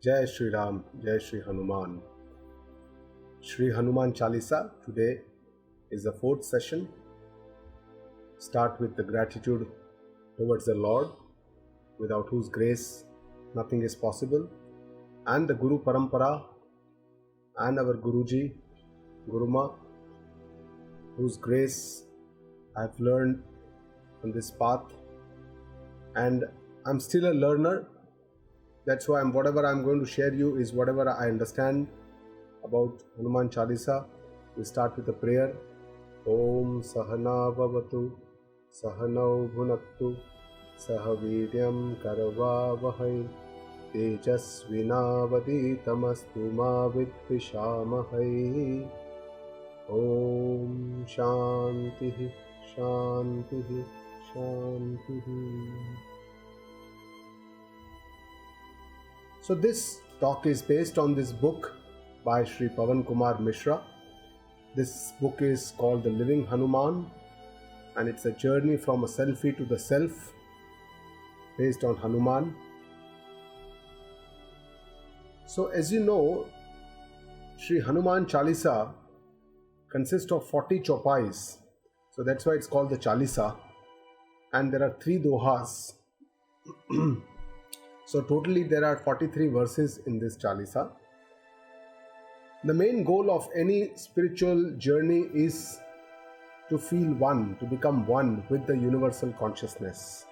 Jai Shri Ram, Jai Shri Hanuman. Shri Hanuman Chalisa today is the fourth session. Start with the gratitude towards the Lord, without whose grace nothing is possible, and the Guru Parampara and our Guruji, Guruma, whose grace I have learned on this path, and I'm still a learner. That's why whatever I'm going to share you is whatever I understand about Hanuman Chalisa. We start with a prayer. Om Sahana Bhavatu Sahanau Bhunaktu Sahaviryam Karavavahai Tejasvinavaditamastu ma vidvishamahai. Om Shantihi Shantihi Shantihi. So this talk is based on this book by Sri Pavan Kumar Mishra. This book is called The Living Hanuman, and it's a journey from a selfie to the self based on Hanuman. So as you know, Sri Hanuman Chalisa consists of 40 chopais. So that's why it's called the Chalisa. And there are 3 dohas. So totally there are 43 verses in this Chalisa. The main goal of any spiritual journey is to feel one, to become one with the universal consciousness.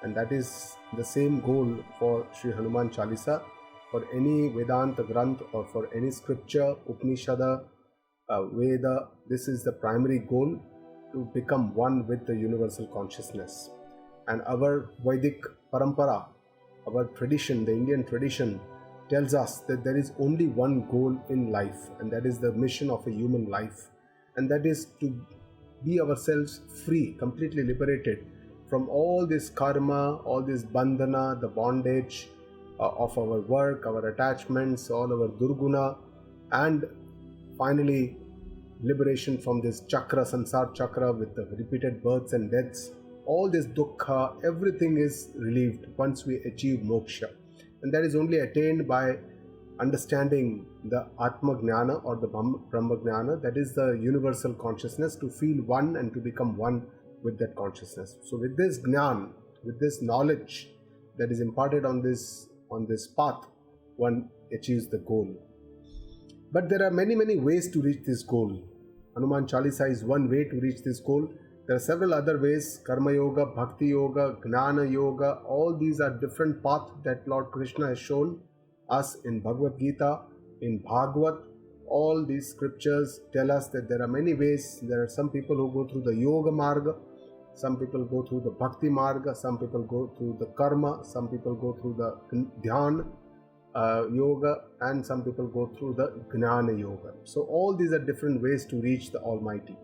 And that is the same goal for Sri Hanuman Chalisa, for any Vedanta Granth or for any scripture, Upanishad, Veda. This is the primary goal, to become one with the universal consciousness. And our Vedic Parampara, our tradition, the Indian tradition, tells us that there is only one goal in life, and that is the mission of a human life, and that is to be ourselves free, completely liberated from all this karma, all this bandhana, the bondage of our work, our attachments, all our durguna, and finally liberation from this chakra, sansar chakra, with the repeated births and deaths. All this dukkha, everything is relieved once we achieve moksha. And that is only attained by understanding the Atma Jnana or the Brahma Jnana, that is the universal consciousness, to feel one and to become one with that consciousness. So with this Jnana, with this knowledge that is imparted on this path, one achieves the goal. But there are many ways to reach this goal. Hanuman Chalisa is one way to reach this goal. There are several other ways: Karma Yoga, Bhakti Yoga, Gnana Yoga. All these are different paths that Lord Krishna has shown us in Bhagavad Gita, in Bhagavad. All these scriptures tell us that there are many ways. There are some people who go through the Yoga Marga, some people go through the Bhakti Marga, some people go through the Karma, some people go through the Dhyan Yoga, and some people go through the Gnana Yoga. So all these are different ways to reach the Almighty.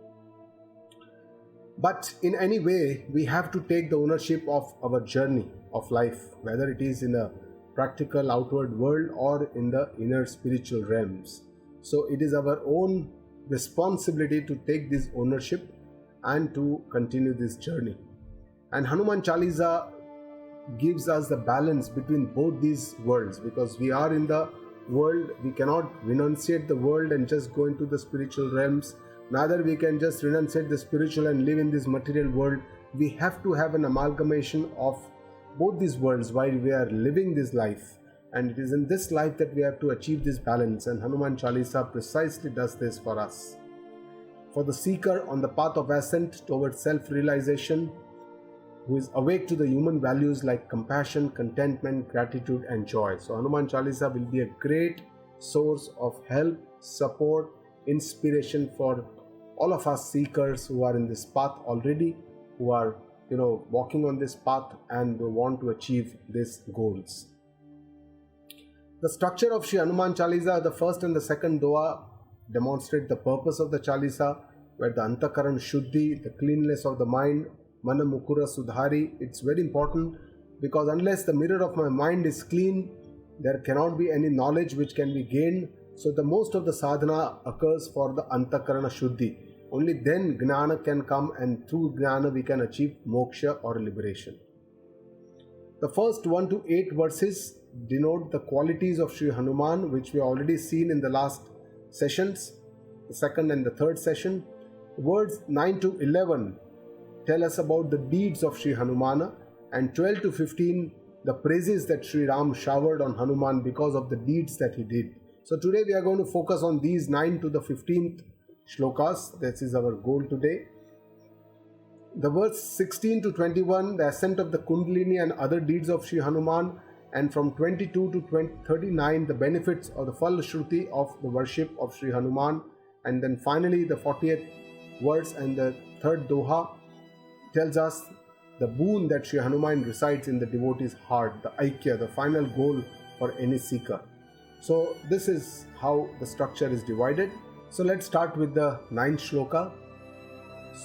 But in any way, we have to take the ownership of our journey of life, whether it is in a practical outward world or in the inner spiritual realms. So it is our own responsibility to take this ownership and to continue this journey. And Hanuman Chalisa gives us the balance between both these worlds, because we are in the world, we cannot renunciate the world and just go into the spiritual realms. Neither we can just renunciate the spiritual and live in this material world. We have to have an amalgamation of both these worlds while we are living this life. And it is in this life that we have to achieve this balance. And Hanuman Chalisa precisely does this for us. For the seeker on the path of ascent towards self-realization, who is awake to the human values like compassion, contentment, gratitude, and joy. So Hanuman Chalisa will be a great source of help, support, inspiration for all of us seekers who are in this path already, who are walking on this path and want to achieve these goals. The structure of Sri Hanuman Chalisa, the first and the second doha, demonstrate the purpose of the Chalisa, where the Antakaran Shuddhi, the cleanliness of the mind, Mana Mukura Sudhari. It's very important, because unless the mirror of my mind is clean, there cannot be any knowledge which can be gained. So the most of the sadhana occurs for the Antakarana Shuddhi. Only then Gnana can come, and through Gnana we can achieve moksha or liberation. The first 1 to 8 verses denote the qualities of Sri Hanuman, which we already seen in the last sessions, the second and the third session. Words 9 to 11 tell us about the deeds of Sri Hanumana, and 12 to 15 the praises that Sri Ram showered on Hanuman because of the deeds that he did. So today we are going to focus on these 9 to the 15th shlokas. This is our goal today. The verse 16 to 21, the ascent of the Kundalini and other deeds of Sri Hanuman, and from 22 to 39, the benefits or the Phal Shruti of the worship of Sri Hanuman, and then finally the 40th verse and the third doha tells us the boon that Sri Hanuman resides in the devotee's heart, the Aikya, the final goal for any seeker. So this is how the structure is divided. So let's start with the 9th shloka.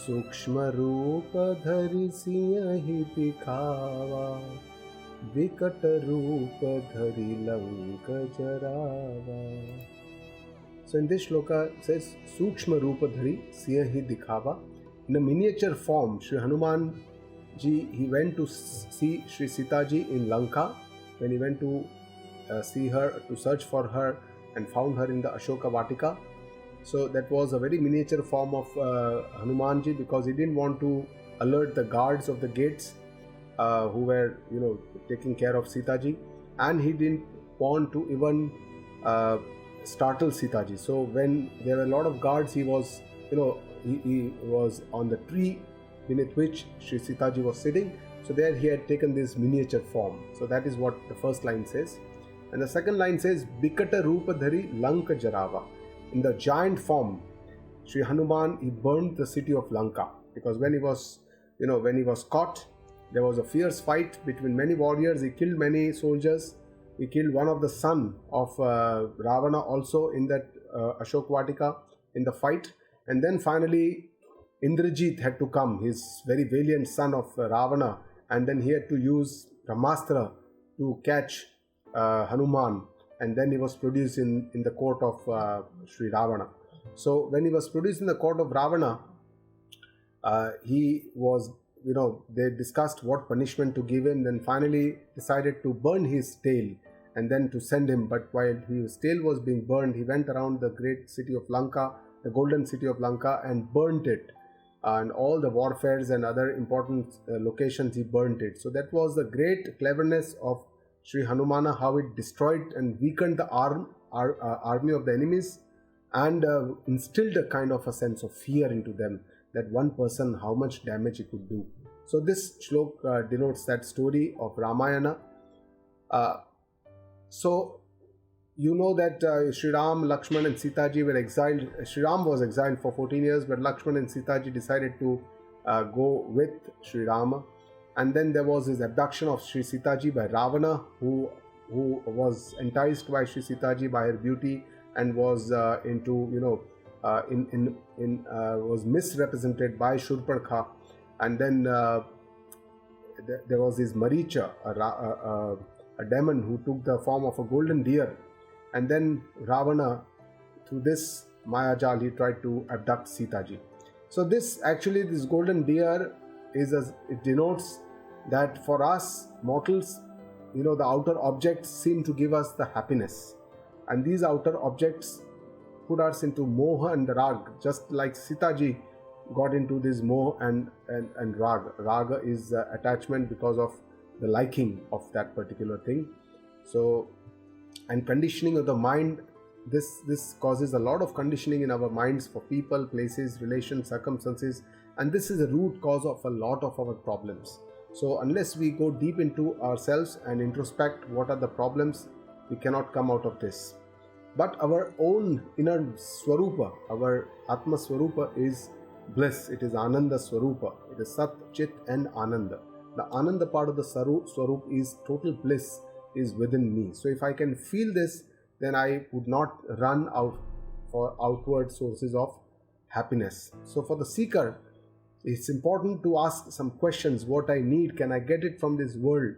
Sukshma Rupa Dhari Siyahi Dikhawa, Vikata Rupa Dhari Lanka Jarava. So in this shloka it says Sukshma Rupa Dhari Siyahi Dikhawa. In a miniature form, Sri Hanuman ji, he went to see Sri Sitaji in Lanka. When he went to see her, to search for her, and found her in the Ashoka Vatika. So that was a very miniature form of Hanumanji, because he didn't want to alert the guards of the gates who were taking care of Sitaji, and he didn't want to even startle Sitaji. So when there were a lot of guards, he was he was on the tree beneath which Sri Sitaji was sitting. So there he had taken this miniature form. So that is what the first line says. And the second line says Bikata Rupa Dhari Lanka Jarava. In the giant form, Sri Hanuman, he burned the city of Lanka, because when he was caught, there was a fierce fight between many warriors. He killed many soldiers. He killed one of the son of Ravana also in that Ashok Vatika in the fight. And then finally Indrajit had to come, his very valiant son of Ravana, and then he had to use Brahmastra to catch Hanuman, and then he was produced in the court of Sri Ravana. So when he was produced in the court of Ravana, he was, they discussed what punishment to give him, then finally decided to burn his tail and then to send him. But while his tail was being burned, he went around the great city of Lanka, the golden city of Lanka, and burnt it. And all the warfares and other important locations, he burnt it. So that was the great cleverness of Sri Hanumana, how it destroyed and weakened the army of the enemies, and instilled a kind of a sense of fear into them, that one person, how much damage he could do. So this shlok denotes that story of Ramayana. So you know that Sri Ram, Lakshman and Sitaji were exiled. Sri Ram was exiled for 14 years, but Lakshman and Sitaji decided to go with Sri Rama. And then there was his abduction of Sri Sitaji by Ravana, who was enticed by Sri Sitaji by her beauty and was was misrepresented by Shurparkha. And then there was his Maricha, a demon who took the form of a golden deer. And then Ravana, through this Mayajal, he tried to abduct Sitaji. So this golden deer it denotes that for us mortals, the outer objects seem to give us the happiness, and these outer objects put us into moha and rag, just like Sitaji got into this moha and rag. Raga is attachment because of the liking of that particular thing. So, and conditioning of the mind, this causes a lot of conditioning in our minds for people, places, relations, circumstances, and this is the root cause of a lot of our problems. So unless we go deep into ourselves and introspect what are the problems, we cannot come out of this. But our own inner Swarupa, our Atma Swarupa is bliss. It is Ananda Swarupa. It is Sat, Chit and Ananda. The Ananda part of the Swarup is total bliss is within me. So if I can feel this, then I would not run out for outward sources of happiness. So for the seeker, it's important to ask some questions. What I need, can I get it from this world?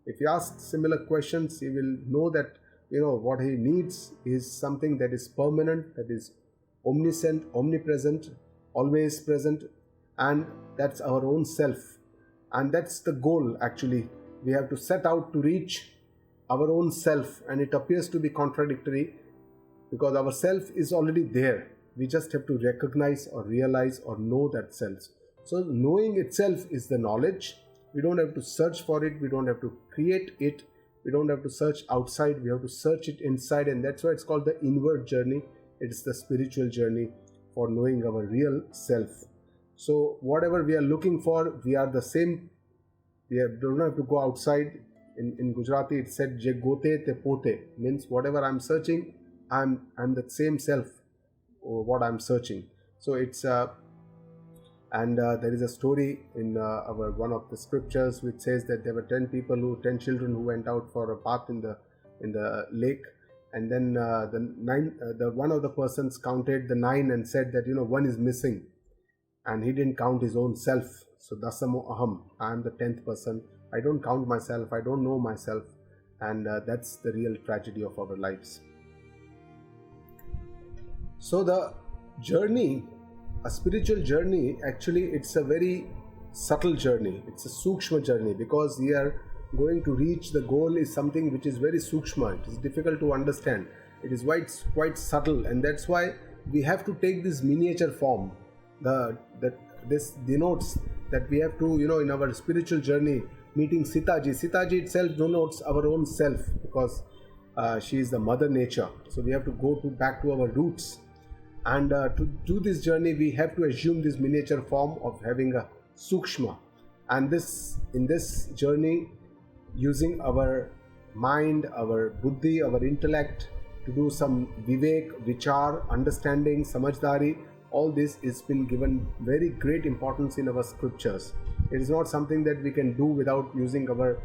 If you ask similar questions, you will know that what he needs is something that is permanent, that is omniscient, omnipresent, always present, and that's our own self. And that's the goal actually. We have to set out to reach our own self, and it appears to be contradictory because our self is already there. We just have to recognize or realize or know that self. So knowing itself is the knowledge. We don't have to search for it. We don't have to create it. We don't have to search outside. We have to search it inside, and that's why it's called the inward journey. It's the spiritual journey for knowing our real self. So whatever we are looking for, we are the same. Don't have to go outside. In Gujarati, it said "Je gote te pote," means whatever I'm searching, I'm the same self, or what I'm searching. So it's there is a story in our one of the scriptures which says that there were 10 children who went out for a bath in the lake, and then the one of the persons counted the 9 and said that one is missing, and he didn't count his own self. So dasamo aham, I am the 10th person. I don't count myself. I don't know myself, and that's the real tragedy of our lives. So the journey, a spiritual journey, actually it's a very subtle journey. It's a sukshma journey, because we are going to reach the goal is something which is very sukshma. It is difficult to understand. It is quite subtle, and that's why we have to take this miniature form. This denotes that we have to, in our spiritual journey, meeting Sitaji. Sitaji itself denotes our own self, because she is the mother nature. So we have to go back to our roots. And to do this journey, we have to assume this miniature form of having a sukshma. And in this journey, using our mind, our buddhi, our intellect, to do some vivek, vichar, understanding, samajhdari, all this is been given very great importance in our scriptures. It is not something that we can do without using our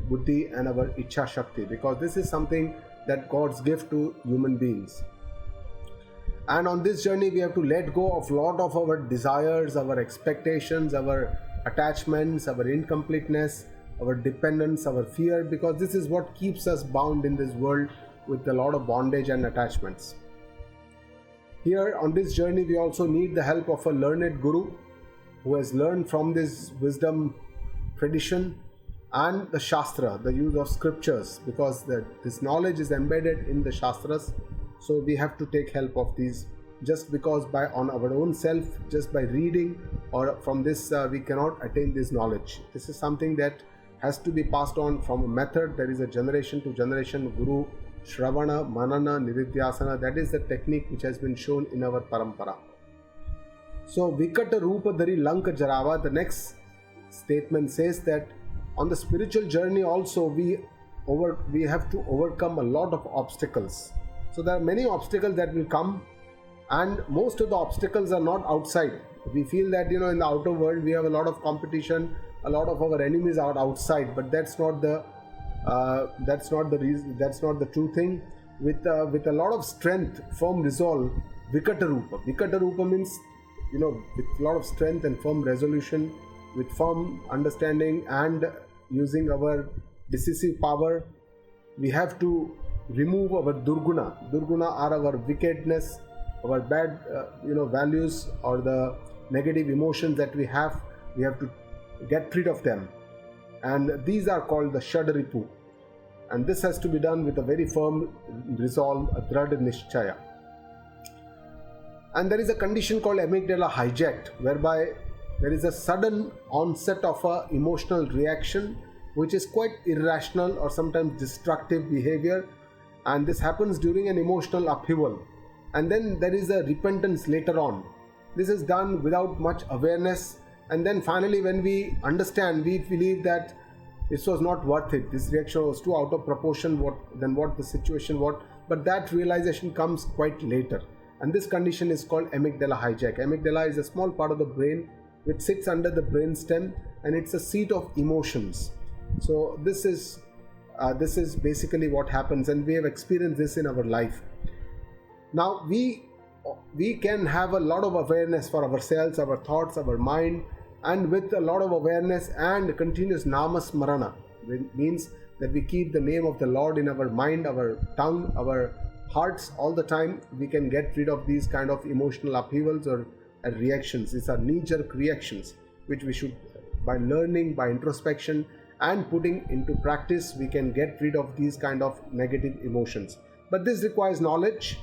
buddhi and our ichha shakti, because this is something that God's gift to human beings. And on this journey, we have to let go of a lot of our desires, our expectations, our attachments, our incompleteness, our dependence, our fear, because this is what keeps us bound in this world with a lot of bondage and attachments. Here on this journey, we also need the help of a learned guru who has learned from this wisdom tradition and the shastra, the use of scriptures, because this knowledge is embedded in the shastras. So we have to take help of these, just because on our own self, just by reading or from this, we cannot attain this knowledge. This is something that has to be passed on from a method. There is a generation to generation guru, Shravana, Manana, Nididhyasana. That is the technique which has been shown in our parampara. So Vikata Rupa Dhari Lanka Jarava, the next statement says that on the spiritual journey also we have to overcome a lot of obstacles. So there are many obstacles that will come, and most of the obstacles are not outside. We feel that in the outer world we have a lot of competition, a lot of our enemies are outside, but that's not the reason. That's not the true thing. With a lot of strength, firm resolve, Vikata Rupa. Vikata Rupa means with a lot of strength and firm resolution, with firm understanding and using our decisive power, we have to remove our durguna. Durguna are our wickedness, our bad values, or the negative emotions that we have. We have to get rid of them, and these are called the Shadaripu, and this has to be done with a very firm resolve, a Dhrad Nishchaya. And there is a condition called Amygdala Hijack, whereby there is a sudden onset of a emotional reaction which is quite irrational or sometimes destructive behavior, and this happens during an emotional upheaval, and then there is a repentance later on. This is done without much awareness, and then finally when we understand, we believe that this was not worth it, this reaction was too out of proportion than what the situation was, but that realization comes quite later, and this condition is called Amygdala Hijack. Amygdala is a small part of the brain which sits under the brainstem, and it's a seat of emotions. So this is basically what happens, and we have experienced this in our life. Now we can have a lot of awareness for ourselves, our thoughts, our mind, and with a lot of awareness and continuous namasmarana, means that we keep the name of the Lord in our mind, our tongue, our hearts all the time. We can get rid of these kind of emotional upheavals or reactions. These are knee-jerk reactions which we should, by learning, by introspection and putting into practice, we can get rid of these kind of negative emotions. But this requires knowledge,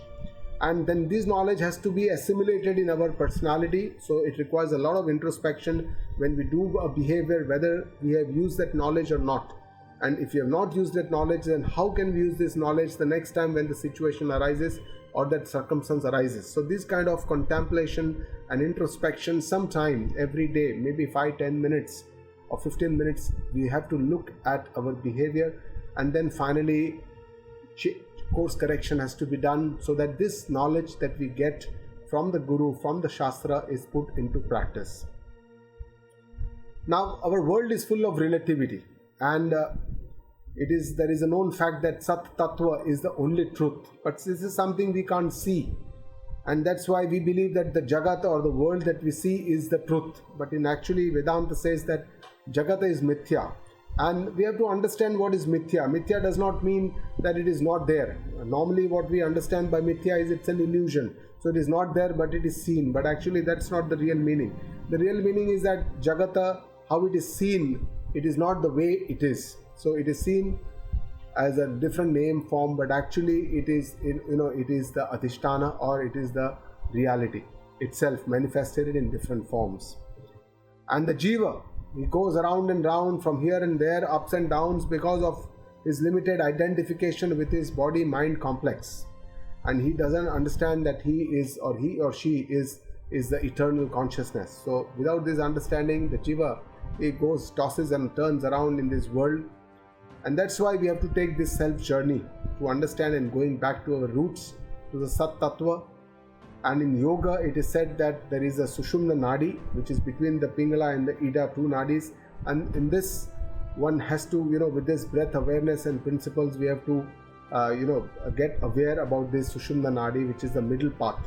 and then this knowledge has to be assimilated in our personality. So it requires a lot of introspection when we do a behavior, whether we have used that knowledge or not. And if you have not used that knowledge, then how can we use this knowledge the next time when the situation arises or that circumstance arises? So this kind of contemplation and introspection, sometime every day, maybe 5-10 minutes or 15 minutes, we have to look at our behavior, and then finally course correction has to be done, so that this knowledge that we get from the Guru, from the Shastra, is put into practice. Now, our world is full of relativity, and there is a known fact that Sat Tattva is the only truth, but this is something we can't see, and that's why we believe that the Jagat or the world that we see is the truth. But in actually, Vedanta says that Jagata is Mithya. And we have to understand what is mithya. Mithya does not mean that it is not there. Normally what we understand by mithya is it's an illusion. So it is not there, but it is seen. But actually that's not the real meaning. The real meaning is that Jagata, how it is seen, it is not the way it is. So it is seen as a different name form, but actually it is the Adhisthana, or it is the reality itself manifested in different forms. And the Jiva, he goes around and round from here and there, ups and downs, because of his limited identification with his body-mind complex. And he doesn't understand that he is, or he or she is the eternal consciousness. So without this understanding, the Jiva, he tosses and turns around in this world. And that's why we have to take this self-journey to understand and going back to our roots, to the Sat Tattva. And in yoga, it is said that there is a Sushumna Nadi, which is between the Pingala and the Ida, two nadis. And in this, one has to, with this breath awareness and principles, we have to, get aware about this Sushumna Nadi, which is the middle path.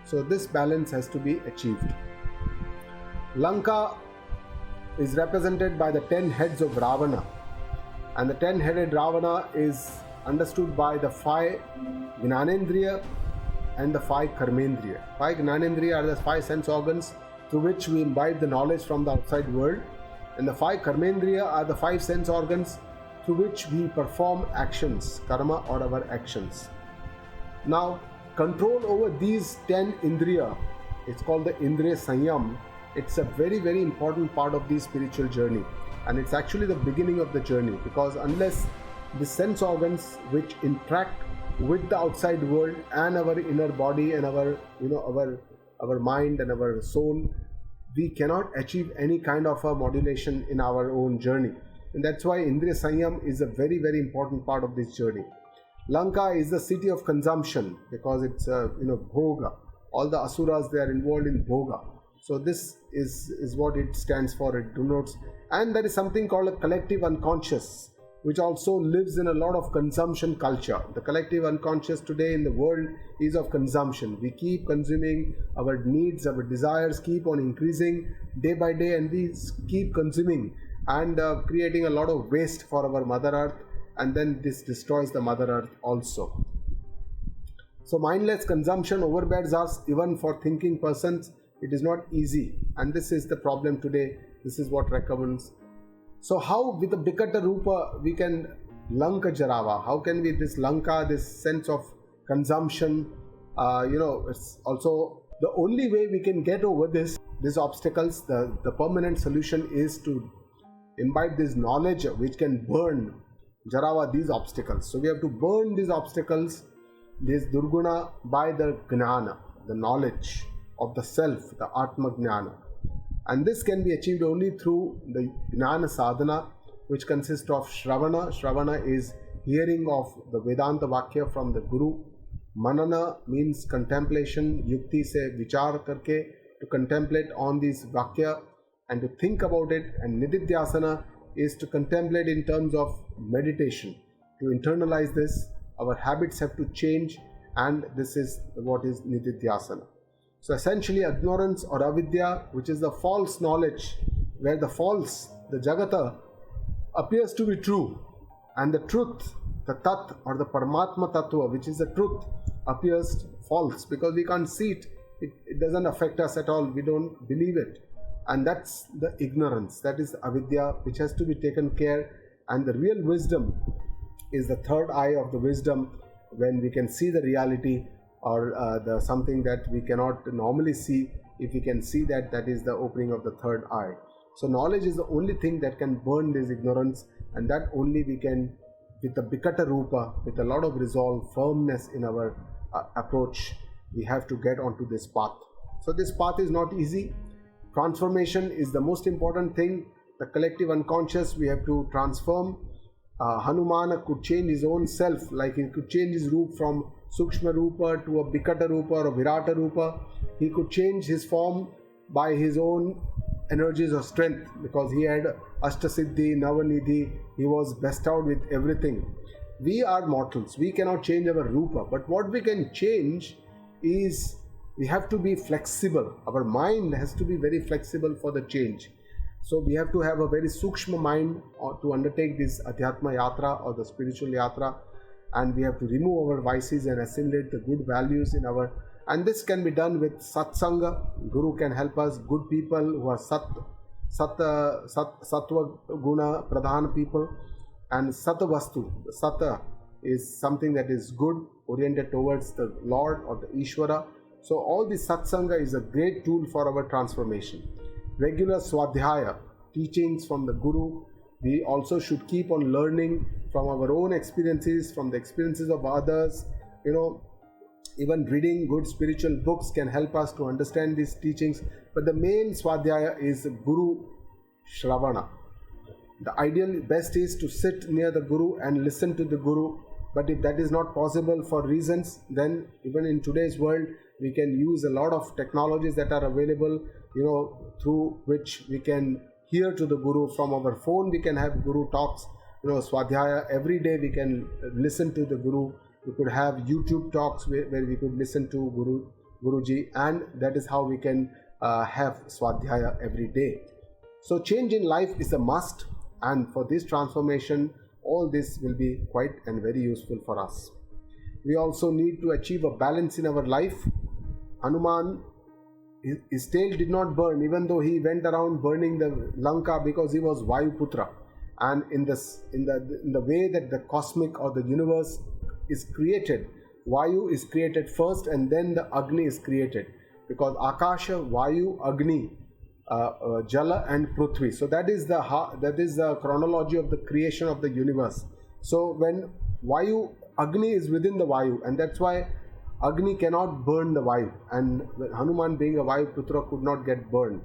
So this balance has to be achieved. Lanka is represented by the 10 heads of Ravana. And the 10-headed Ravana is understood by the 5 Gnanendriya and the 5 Karmendriya. 5 Gnanendriya are the 5 sense organs through which we imbibe the knowledge from the outside world, and the 5 Karmendriya are the 5 sense organs through which we perform actions, karma, or our actions. Now, control over these 10 Indriya, it's called the Indriya Sanyam. It's a very, very important part of the spiritual journey, and it's actually the beginning of the journey, because unless the sense organs which interact with the outside world and our inner body and our mind and our soul, we cannot achieve any kind of a modulation in our own journey. And that's why Indriya Sanyam is a very, very important part of this journey. Lanka is the city of consumption, because it's bhoga. All the asuras, they are involved in bhoga. So this is what it stands for, it denotes. And there is something called a collective unconscious, which also lives in a lot of consumption culture. The collective unconscious today in the world is of consumption. We keep consuming, our needs, our desires keep on increasing day by day, and we keep consuming and creating a lot of waste for our Mother Earth, and then this destroys the Mother Earth also. So mindless consumption overbears us. Even for thinking persons, it is not easy, and this is the problem today. This is what recommends. So how with the Bikata Rupa we can Lanka Jarava? How can we this Lanka, this sense of consumption, it's also the only way we can get over these obstacles. The permanent solution is to imbibe this knowledge which can burn Jarava, these obstacles. So we have to burn these obstacles, this Durguna, by the Gnana, the knowledge of the self, the Atma Gnana. And this can be achieved only through the Gnana Sadhana, which consists of Shravana. Shravana is hearing of the Vedanta Vakya from the Guru. Manana means contemplation. Yukti se vichar karke, to contemplate on these Vakya and to think about it. And Nididhyasana is to contemplate in terms of meditation. To internalize this, our habits have to change, and this is what is Nididhyasana. So essentially ignorance or avidya, which is the false knowledge, where the false, the Jagata, appears to be true, and the truth, the Tat or the Paramatma Tattva, which is the truth, appears false because we can't see it. It doesn't affect us at all. We don't believe it. and that's the ignorance, that is avidya, which has to be taken care. And the real wisdom is the third eye of the wisdom, when we can see the reality, or the something that we cannot normally see. If we can see that, that is the opening of the third eye. So knowledge is the only thing that can burn this ignorance, and that only we can, with the Bikata Rupa, with a lot of resolve, firmness in our approach, we have to get onto this path. So this path is not easy. Transformation is the most important thing. The collective unconscious we have to transform. Hanuman could change his own self, like he could change his roop from Sukshma Rupa to a Bikata Rupa or a Virata Rupa. He could change his form by his own energies of strength, because he had Ashtasiddhi, Navanidhi, he was bestowed with everything. We are mortals, we cannot change our Rupa, but what we can change is we have to be flexible. Our mind has to be very flexible for the change. So we have to have a very Sukshma mind to undertake this Adhyatma Yatra or the spiritual Yatra, and we have to remove our vices and assimilate the good values in our. And this can be done with Satsanga. Guru can help us, good people who are Sattva Guna Pradhan people, and Satavastu. Sata is something that is good, oriented towards the Lord or the Ishvara. So all this Satsanga is a great tool for our transformation. Regular Swadhyaya, teachings from the Guru. We also should keep on learning from our own experiences, from the experiences of others. Even reading good spiritual books can help us to understand these teachings. But the main Swadhyaya is Guru Shravana. The ideal best is to sit near the Guru and listen to the Guru. But if that is not possible for reasons, then even in today's world, we can use a lot of technologies that are available, through which we can hear to the Guru. From our phone, we can have Guru talks, Swadhyaya. Every day we can listen to the Guru. We could have YouTube talks where we could listen to Guruji, and that is how we can have Swadhyaya every day. So change in life is a must, and for this transformation, all this will be quite and very useful for us. We also need to achieve a balance in our life. Hanuman, his tail did not burn, even though he went around burning the Lanka, because he was Vayuputra. And in the way that the cosmic or the universe is created, Vayu is created first, and then the Agni is created, because Akasha, Vayu, Agni, Jala and Prithvi. So that is the chronology of the creation of the universe. So when Vayu, Agni is within the Vayu, and that's why Agni cannot burn the Vayu, and Hanuman being a Vayu Putra could not get burned.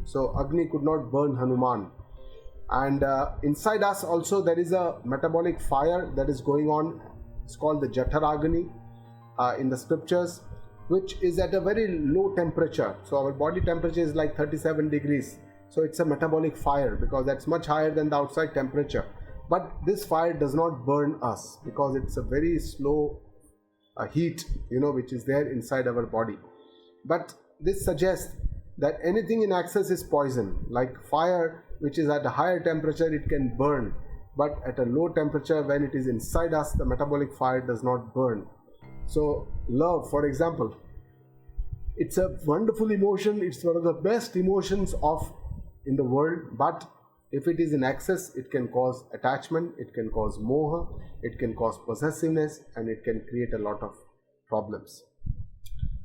So Agni could not burn Hanuman. And inside us also there is a metabolic fire that is going on. It's called the Jataragni in the scriptures, which is at a very low temperature. So our body temperature is like 37 degrees. So it's a metabolic fire, because that's much higher than the outside temperature. But this fire does not burn us, because it's a very slow heat, which is there inside our body. But this suggests that anything in excess is poison. Like fire, which is at a higher temperature, it can burn. But at a low temperature, when it is inside us, the metabolic fire does not burn. So love, for example, it's a wonderful emotion. It's one of the best emotions in the world. But if it is in excess, it can cause attachment, it can cause moha, it can cause possessiveness, and it can create a lot of problems.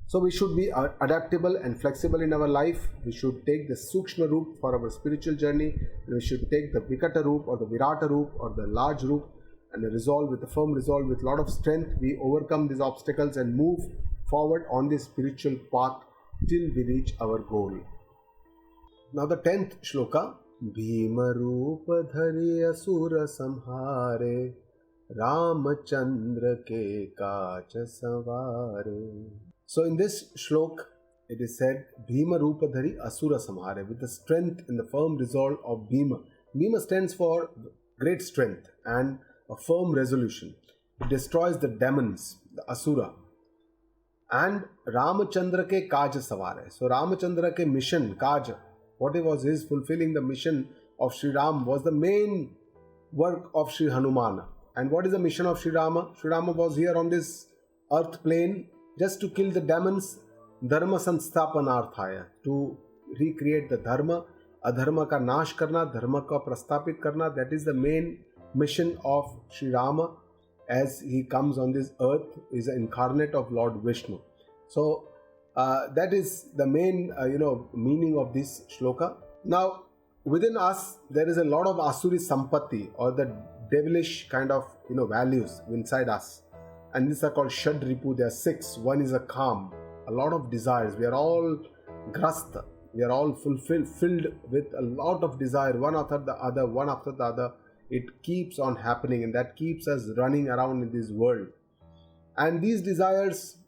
So we should be adaptable and flexible in our life. We should take the Sukshma Roop for our spiritual journey. We should take the Vikata Roop or the Virata Roop or the large Roop, and with a firm resolve, with a lot of strength, we overcome these obstacles and move forward on this spiritual path till we reach our goal. Now the 10th shloka. Bhima Rupa Dhari Asura Samhare Ramachandra Ke Kacha Savare. So in this shlok, it is said, Bhima Rupa Dhari Asura Samhare, with the strength and the firm resolve of Bhima. Bhima stands for great strength and a firm resolution. It destroys the demons, the Asura. And Ramachandra Ke Kaja Savare. So Ramachandra Ke mission, Kaja, what was his fulfilling the mission of Sri Ram, was the main work of Sri Hanuman. And what is the mission of Sri Rama? Sri Rama was here on this earth plane just to kill the demons, Dharma Sansthapanarthaya, to recreate the dharma. Adharma ka nash karna, dharma ka prastapit karna. That is the main mission of Sri Rama as he comes on this earth, is an incarnate of Lord Vishnu. So that is the main meaning of this shloka. Now within us there is a lot of asuri sampatti, or the devilish kind of values inside us, and these are called shad ripu. There are 6. One is a calm, a lot of desires. We are all grasta, we are all filled with a lot of desire, one after the other. It keeps on happening, and that keeps us running around in this world. And these desires,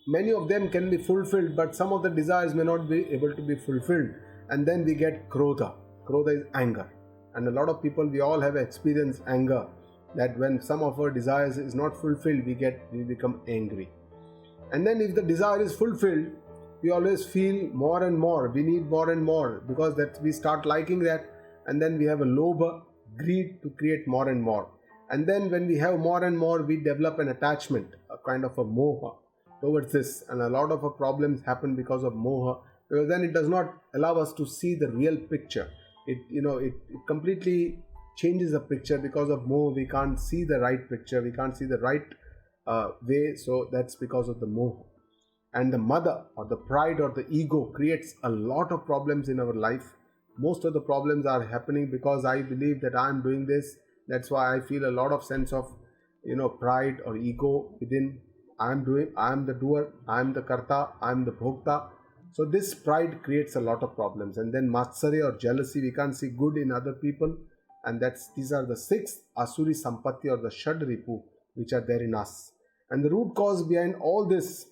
many of them can be fulfilled, but some of the desires may not be able to be fulfilled. And then we get krodha. Krodha is anger. And a lot of people, we all have experienced anger, that when some of our desires is not fulfilled, we become angry. And then if the desire is fulfilled, we always feel more and more, we need more and more, because that we start liking that, and then we have a lobha, greed to create more and more. And then when we have more and more, we develop an attachment, a kind of a moha towards this, and a lot of our problems happen because of moha, because then it does not allow us to see the real picture. It completely changes the picture. Because of moha, we can't see the right picture, we can't see the right way. So that's because of the moha. And the mother, or the pride, or the ego creates a lot of problems in our life. Most of the problems are happening because I believe that I am doing this. That's why I feel a lot of sense of pride or ego within. I am the doer, I am the karta, I am the bhokta. So this pride creates a lot of problems. And then matsarya, or jealousy, we can't see good in other people. And these are the 6 asuri sampatti, or the shad ripu, which are there in us. And the root cause behind all this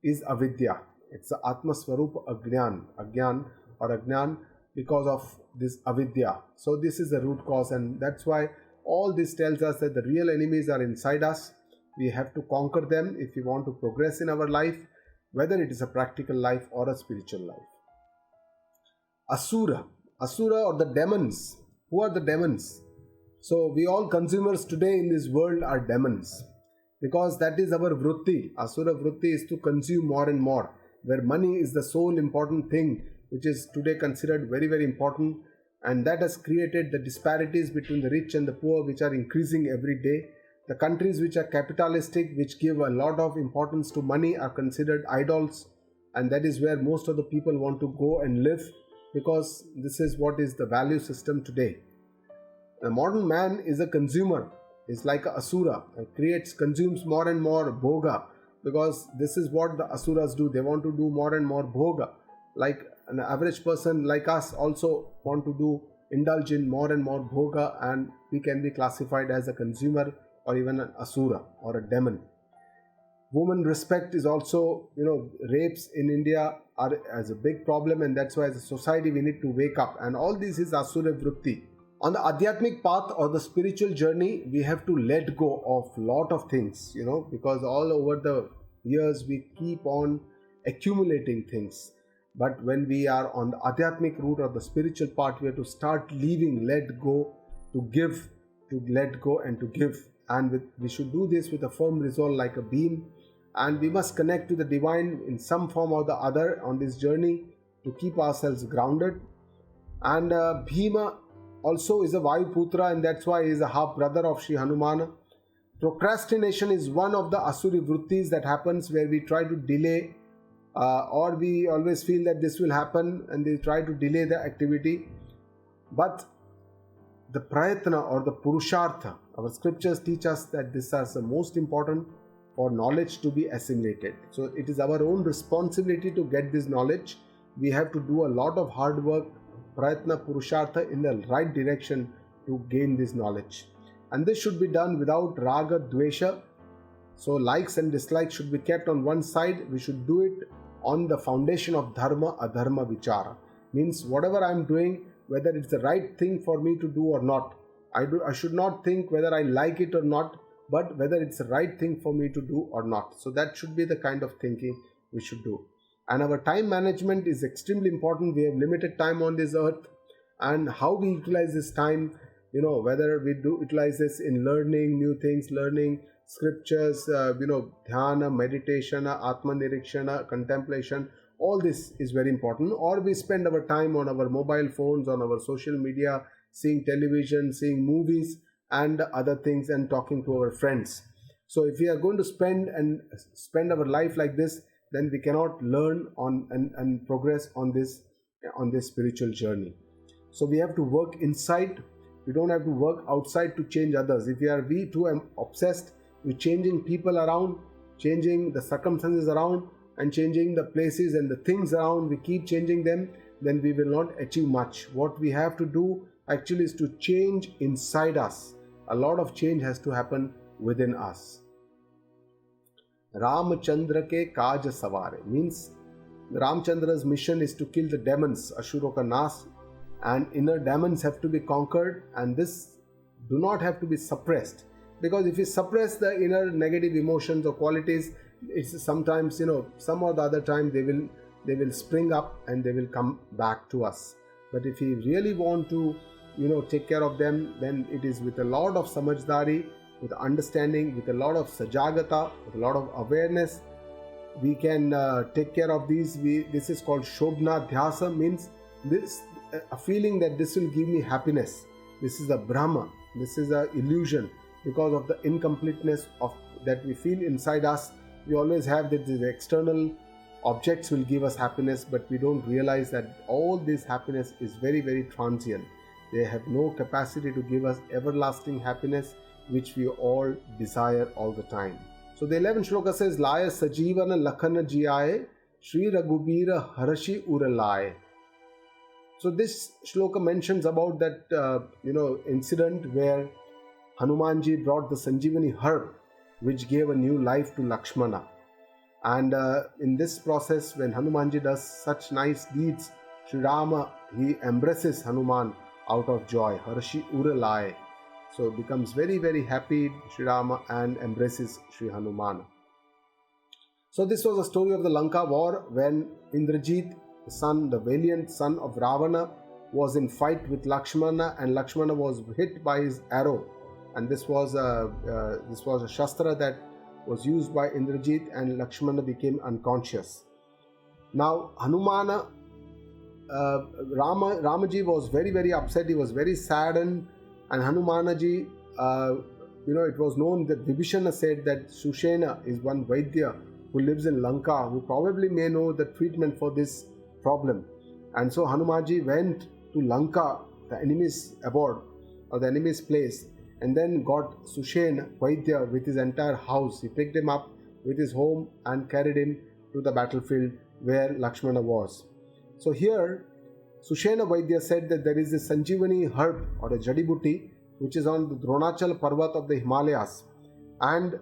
is avidya. It's the atma swarupa agyan or ajnan, because of this avidya. So this is the root cause, and that's why all this tells us that the real enemies are inside us. We have to conquer them if we want to progress in our life, whether it is a practical life or a spiritual life. Asura or the demons. Who are the demons? So we all consumers today in this world are demons, because that is our vritti. Asura vritti is to consume more and more, where money is the sole important thing, which is today considered very, very important. And that has created the disparities between the rich and the poor, which are increasing every day. The countries which are capitalistic, which give a lot of importance to money, are considered idols. And that is where most of the people want to go and live, because this is what is the value system today. The modern man is a consumer, is like a asura, and consumes more and more bhoga, because this is what the asuras do. They want to do more and more bhoga. Like an average person like us also want to indulge in more and more bhoga, and we can be classified as a consumer, or even an asura or a demon. Woman respect is also, rapes in India are as a big problem, and that's why as a society we need to wake up. And all this is asura vritti. On the adhyatmic path or the spiritual journey, we have to let go of lot of things, because all over the years we keep on accumulating things. But when we are on the adhyatmic route or the spiritual part, we have to start leaving, let go, to give, to let go and to give. And we should do this with a firm resolve, like a beam. And we must connect to the divine in some form or the other on this journey to keep ourselves grounded. And Bhima also is a Vayuputra, and that's why he is a half brother of Sri Hanuman. Procrastination is one of the asuri vrittis that happens, where we try to delay, or we always feel that this will happen and they try to delay the activity. But the prayatna or the purushartha, our scriptures teach us that this is the most important for knowledge to be assimilated. So it is our own responsibility to get this knowledge. We have to do a lot of hard work, prayatna, purushartha, in the right direction to gain this knowledge. And this should be done without raga, dvesha. So likes and dislikes should be kept on one side. We should do it on the foundation of dharma, adharma, vichara. Means whatever I am doing, whether it's the right thing for me to do or not. I should not think whether I like it or not, but whether it's the right thing for me to do or not. So that should be the kind of thinking we should do. And our time management is extremely important. We have limited time on this earth, and how we utilize this time, whether we do utilize this in learning new things, learning scriptures, dhyana, meditation, atma nirikshana, contemplation, All this is very important. Or we spend our time on our mobile phones, on our social media, seeing television, seeing movies and other things, and talking to our friends. So if we are going to spend our life like this, then we cannot learn on and progress on this spiritual journey. So we have to work inside. We don't have to work outside to change others. If we too obsessed with changing people around, changing the circumstances around, and changing the places and the things around, we keep changing them, then we will not achieve much. What we have to do actually is to change inside us. A lot of change has to happen within us. Ramchandra ke kaaj savare means Ramchandra's mission is to kill the demons, Ashuro ka naas, and inner demons have to be conquered, and this do not have to be suppressed, because if you suppress the inner negative emotions or qualities, it's sometimes, some or the other time they will spring up and they will come back to us. But if we really want to take care of them, then it is with a lot of samajhdari, with understanding, with a lot of sajagata, with a lot of awareness, we can take care of these. This is called Shobna Dhyasa, means this a feeling that this will give me happiness. This is a Brahma, this is an illusion, because of the incompleteness of that we feel inside us. We always have that these external objects will give us happiness, but we don't realize that all this happiness is very, very transient. They have no capacity to give us everlasting happiness, which we all desire all the time. So the 11th shloka says, Laya Sajivana Lakhana Jiaye, Shree Raghubira Harashi Uralaye. So this shloka mentions about that incident where Hanumanji brought the Sanjeevani herb, which gave a new life to Lakshmana. And in this process, when Hanumanji does such nice deeds, Sri Rama, he embraces Hanuman out of joy. Harashi Uralai. So becomes very, very happy, Sri Rama, and embraces Sri Hanuman. So this was a story of the Lanka war, when Indrajit, the valiant son of Ravana, was in fight with Lakshmana, and Lakshmana was hit by his arrow. And this was a shastra that was used by Indrajit, and Lakshmana became unconscious. Now Hanumana, Ramaji was very, very upset. He was very saddened, and Hanumanaji, it was known that Vibhishana said that Sushena is one Vaidya who lives in Lanka, who probably may know the treatment for this problem. And so Hanumanji went to Lanka, the enemy's abode or the enemy's place, and then got Sushen Vaidya with his entire house. He picked him up with his home and carried him to the battlefield where Lakshmana was. So here Sushena Vaidya said that there is a Sanjeevani herb or a Jadibuti which is on the Dronachal Parvat of the Himalayas, and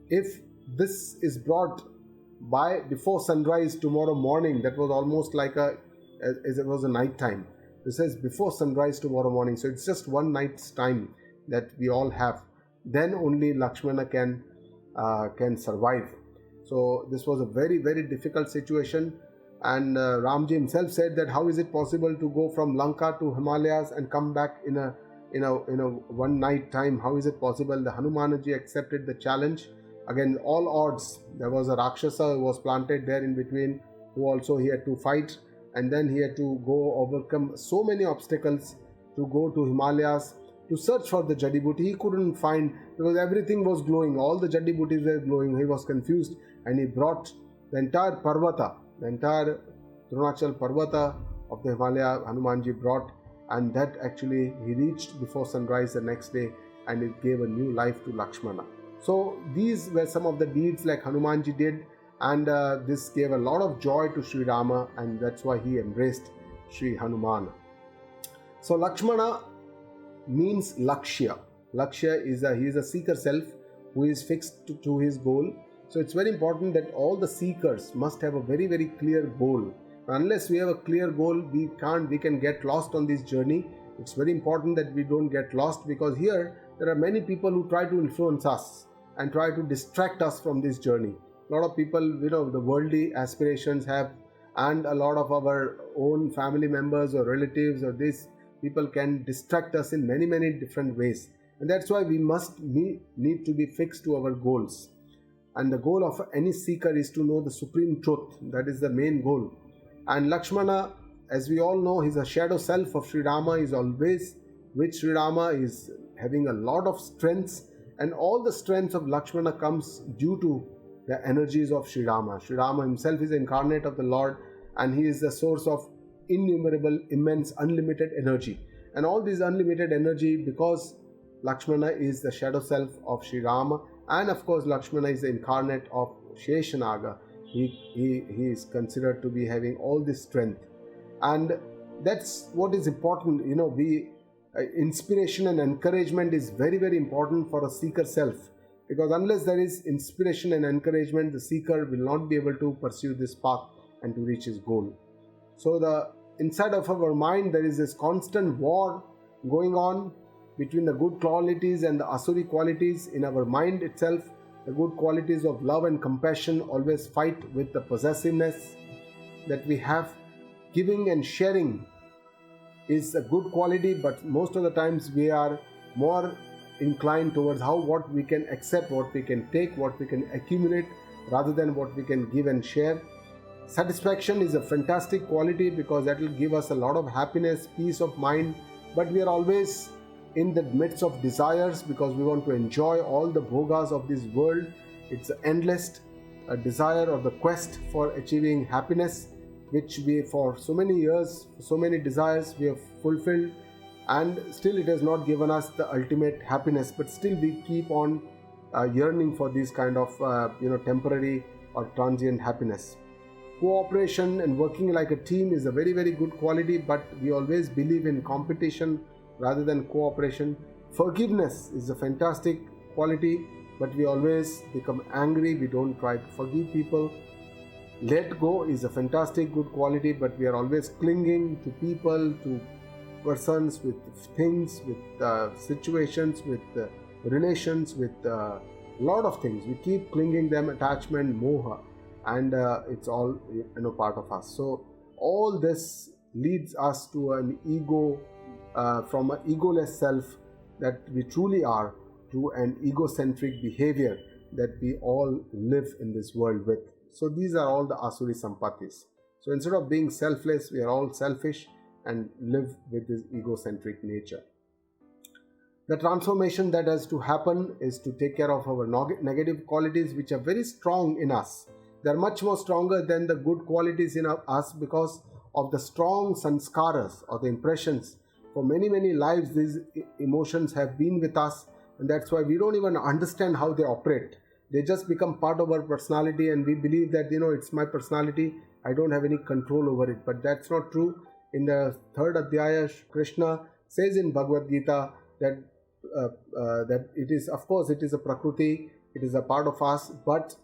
if this is brought before sunrise tomorrow morning, that was almost like as it was a night time. This says before sunrise tomorrow morning, so it's just one night's time that we all have. Then only Lakshmana can survive. So this was a very, very difficult situation, and Ramji himself said that how is it possible to go from Lanka to Himalayas and come back in a one night time? How is it possible? The Hanumanji accepted the challenge. Again, all odds. There was a Rakshasa who was planted there in between, who also he had to fight, and then he had to go overcome so many obstacles to go to Himalayas to search for the Jadibuti. He couldn't find, because everything was glowing, all the Jadibutis were glowing. He was confused, and he brought the entire Parvata, the entire Dronachal Parvata of the Himalaya, Hanumanji brought, and that actually he reached before sunrise the next day, and it gave a new life to Lakshmana. So these were some of the deeds like Hanumanji did, and this gave a lot of joy to Sri Rama, and that's why he embraced Sri Hanuman. So Lakshmana means Lakshya. Lakshya is he is a seeker self who is fixed to his goal. So it's very important that all the seekers must have a very, very clear goal. Unless we have a clear goal, we can get lost on this journey. It's very important that we don't get lost, because here there are many people who try to influence us and try to distract us from this journey. A lot of people, the worldly aspirations have, and a lot of our own family members or relatives or these people can distract us in many, many different ways. And that's why we must need to be fixed to our goals. And the goal of any seeker is to know the supreme truth. That is the main goal. And Lakshmana, as we all know, he's a shadow self of Sri Rama, is always with Sri Rama, is having a lot of strengths, and all the strengths of Lakshmana comes due to the energies of Sri Rama. Sri Rama himself is incarnate of the Lord, and he is the source of innumerable, immense, unlimited energy. And all this unlimited energy, because Lakshmana is the shadow self of Sri Rama, and of course Lakshmana is the incarnate of Sheshanaga. He is considered to be having all this strength, and that's what is important. Inspiration and encouragement is very, very important for a seeker self, because unless there is inspiration and encouragement, the seeker will not be able to pursue this path and to reach his goal. So inside of our mind there is this constant war going on between the good qualities and the asuri qualities. In our mind itself, the good qualities of love and compassion always fight with the possessiveness that we have. Giving and sharing is a good quality, but most of the times we are more inclined towards what we can accept, what we can take, what we can accumulate, rather than what we can give and share. Satisfaction is a fantastic quality because that will give us a lot of happiness, peace of mind, but we are always in the midst of desires because we want to enjoy all the bhogas of this world. It's endless desire or the quest for achieving happiness, which we for so many years, so many desires we have fulfilled, and still it has not given us the ultimate happiness, but still we keep on yearning for this kind of temporary or transient happiness. Cooperation and working like a team is a very, very good quality, but we always believe in competition rather than cooperation. Forgiveness is a fantastic quality, but we always become angry. We don't try to forgive people. Let go is a fantastic good quality, but we are always clinging to people, to persons, with things, with situations, with relations, with a lot of things. We keep clinging them, attachment, moha, and it's all part of us. So all this leads us to an ego, from an egoless self that we truly are, to an egocentric behavior that we all live in this world with. So these are all the asuri sampatis. So instead of being selfless, we are all selfish and live with this egocentric nature. The transformation that has to happen is to take care of our negative qualities, which are very strong in us. They are much more stronger than the good qualities in us because of the strong sanskaras or the impressions. For many, many lives, these emotions have been with us, and that's why we don't even understand how they operate. They just become part of our personality, and we believe that it's my personality, I don't have any control over it. But that's not true. In the third Adhyaya, Krishna says in Bhagavad Gita that that it is, of course, it is a prakriti, it is a part of us, but